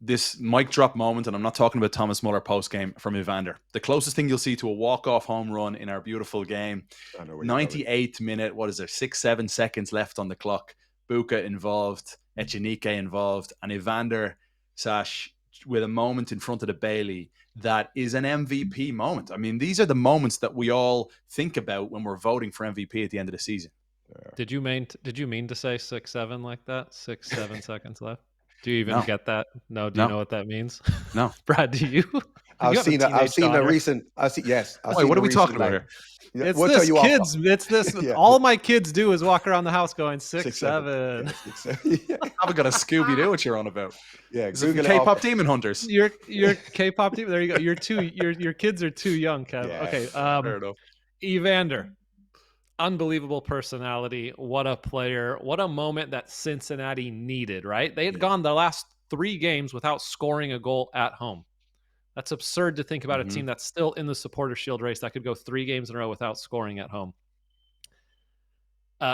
this mic drop moment, and I'm not talking about Thomas Muller post game from Evander. The closest thing you'll see to a walk-off home run in our beautiful game. I know where you're going. 98th minute. What is there? 6-7 seconds left on the clock. Buka involved, Echenike involved, and Evander Sash with a moment in front of the Bailey that is an MVP moment. I mean, these are the moments that we all think about when we're voting for MVP at the end of the season. Yeah. Did you mean to say 6-7 like that? 6-7 seconds left. Do you even get that? No. Do you know what that means? No. Brad, do you? I've seen the recent. Yes. Wait, what are we talking about here? It's we'll this kids. It's this. Yeah. All my kids do is walk around the house going 6-7. Yeah, 6-7. Yeah. I haven't got a Scooby Doo what you're on about. Yeah, K-pop Demon Hunters. Your K-pop demon. There you go. Your kids are too young, Kev. Yeah, okay. Fair enough. Evander, unbelievable personality. What a player. What a moment that Cincinnati needed. Right? They had gone the last 3 games without scoring a goal at home. That's absurd to think about a team that's still in the Supporter Shield race that could go 3 games in a row without scoring at home.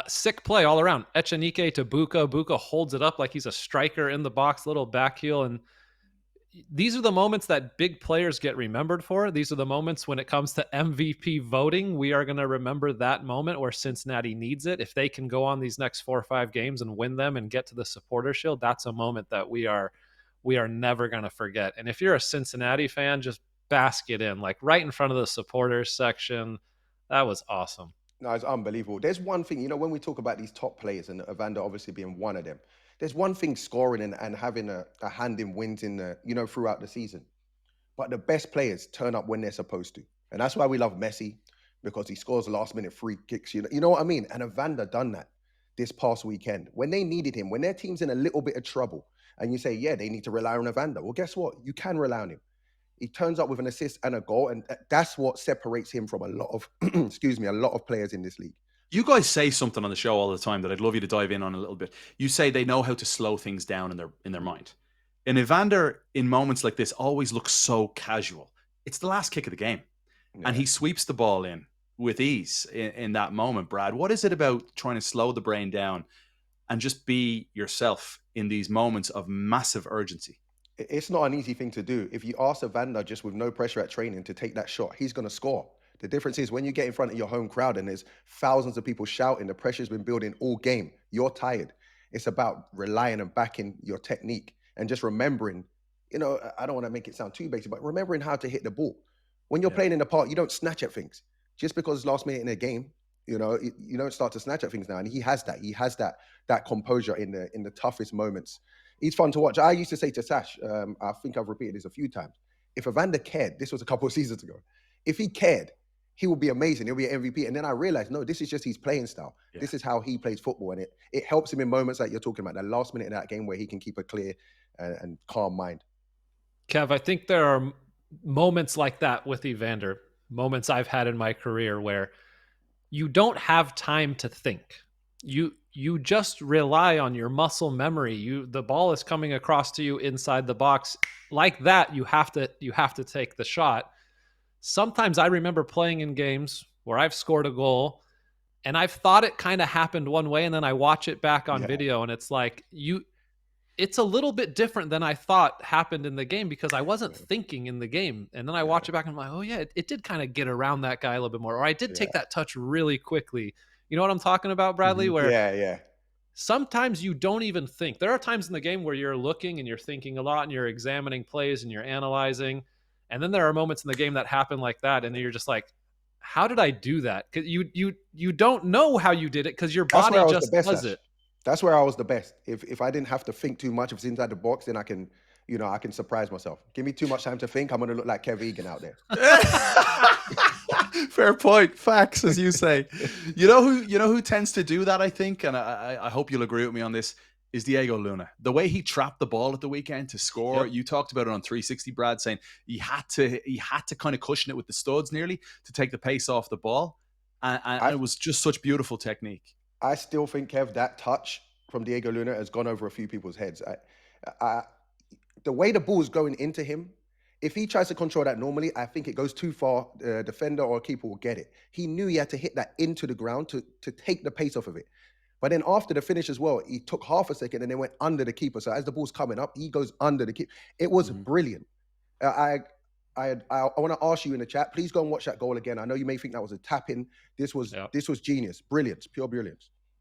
Sick play all around. Echenike to Buka. Buka holds it up like he's a striker in the box, little back heel. And these are the moments that big players get remembered for. These are the moments when it comes to MVP voting. We are going to remember that moment where Cincinnati needs it. If they can go on these next 4 or 5 games and win them and get to the Supporter Shield, that's a moment that we are never going to forget. And if you're a Cincinnati fan, just bask it in, like right in front of the supporters section. That was awesome. No, it's unbelievable. There's one thing, when we talk about these top players, and Evander obviously being one of them, there's one thing scoring and having a hand in wins in the, throughout the season. But the best players turn up when they're supposed to. And that's why we love Messi, because he scores last minute free kicks. You know what I mean? And Evander done that this past weekend. When they needed him, when their team's in a little bit of trouble, and you say, yeah, they need to rely on Evander. Well, guess what? You can rely on him. He turns up with an assist and a goal, and that's what separates him from a lot of, a lot of players in this league. You guys say something on the show all the time that I'd love you to dive in on a little bit. You say they know how to slow things down in their mind. And Evander, in moments like this, always looks so casual. It's the last kick of the game. Yeah. And he sweeps the ball in with ease in that moment, Brad. What is it about trying to slow the brain down and just be yourself in these moments of massive urgency? It's not an easy thing to do. If you ask Evander just with no pressure at training to take that shot, he's going to score. The difference is when you get in front of your home crowd and there's thousands of people shouting, the pressure's been building all game, you're tired. It's about relying and backing your technique and just remembering, I don't want to make it sound too basic, but remembering how to hit the ball. When you're playing in the park, you don't snatch at things. Just because it's last minute in a game, you don't start to snatch at things now. And he has that. He has that composure in the toughest moments. He's fun to watch. I used to say to Sash, I think I've repeated this a few times, if Evander cared, this was a couple of seasons ago, if he cared, he would be amazing. He'll be an MVP. And then I realized, no, this is just his playing style. Yeah. This is how he plays football. And it helps him in moments like you're talking about, that last minute in that game where he can keep a clear and calm mind. Kev, I think there are moments like that with Evander, moments I've had in my career where you don't have time to think. You just rely on your muscle memory. The ball is coming across to you inside the box. Like that, you have to take the shot. Sometimes I remember playing in games where I've scored a goal and I've thought it kind of happened one way, and then I watch it back on video and it's like it's a little bit different than I thought happened in the game because I wasn't thinking in the game. And then I watch it back and I'm like, oh yeah, it did kind of get around that guy a little bit more. Or I did take that touch really quickly. You know what I'm talking about, Bradley? Where sometimes you don't even think. There are times in the game where you're looking and you're thinking a lot and you're examining plays and you're analyzing. And then there are moments in the game that happen like that. And you're just like, how did I do that? Because you don't know how you did it because your body just does it. That's where I was the best. If I didn't have to think too much, if it's inside the box, then I can surprise myself. Give me too much time to think, I'm going to look like Kev Egan out there. Fair point. Facts, as you say. You know who tends to do that, I think, and I hope you'll agree with me on this, is Diego Luna. The way he trapped the ball at the weekend to score, you talked about it on 360, Brad, saying he had to kind of cushion it with the studs nearly to take the pace off the ball. And it was just such beautiful technique. I still think, Kev, that touch from Diego Luna has gone over a few people's heads. The way the ball is going into him, if he tries to control that normally, I think it goes too far. Defender or keeper will get it. He knew he had to hit that into the ground to take the pace off of it. But then after the finish as well, he took half a second and then went under the keeper. So as the ball's coming up, he goes under the keeper. It was brilliant. I want to ask you in the chat, please go and watch that goal again. I know you may think that was a tap in. This was genius, brilliance, pure brilliance.